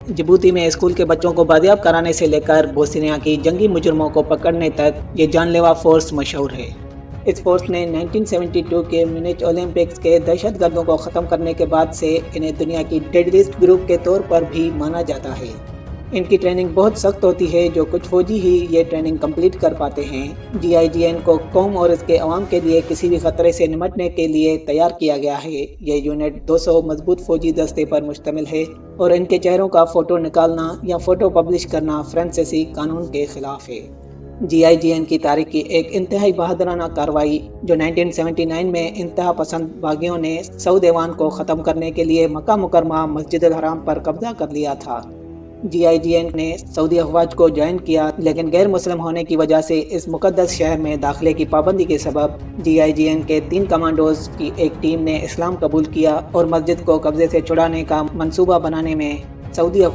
Djibouti में school के बच्चों को बाजियाब कराने से लेकर बोस्निया की जंगी मुजरमों को पकड़ने तक ये जानलेवा फोर्स मशहूर है। इस फोर्स ने 1972 के म्यूनिच ओलंपिक्स के दहशतगर्दों को ख़त्म करने के बाद से इन्हें दुनिया की डेडलिस्ट ग्रुप के तौर पर भी माना जाता है। इनकी ट्रेनिंग बहुत सख्त होती है, जो कुछ फौजी ही ये ट्रेनिंग कंप्लीट कर पाते हैं। GIGN को कौम और इसके अवाम के लिए किसी भी खतरे से निपटने के लिए तैयार किया गया है। ये यूनिट 200 मजबूत फौजी दस्ते पर मुश्तमिल है और इनके चेहरों का फ़ोटो निकालना या फ़ोटो पब्लिश करना फ्रांसीसी कानून के ख़िलाफ़ है। GIGN की तारीख की एक इंतहाई बहादुराना कार्रवाई जो 1979 में इंतहा पसंद बागियों ने सऊद ऐवान को ख़त्म करने के लिए मक्का मुकरमा मस्जिद अल हराम पर कब्जा कर लिया था। GIGN ने सऊदी अफवाज को ज्वाइन किया, लेकिन गैर मुस्लिम होने की वजह से इस मुकद्दस शहर में दाखिले की पाबंदी के सबब GIGN के 3 कमांडोज की एक टीम ने इस्लाम कबूल किया और मस्जिद को कब्जे से छुड़ाने का मंसूबा बनाने में सऊदी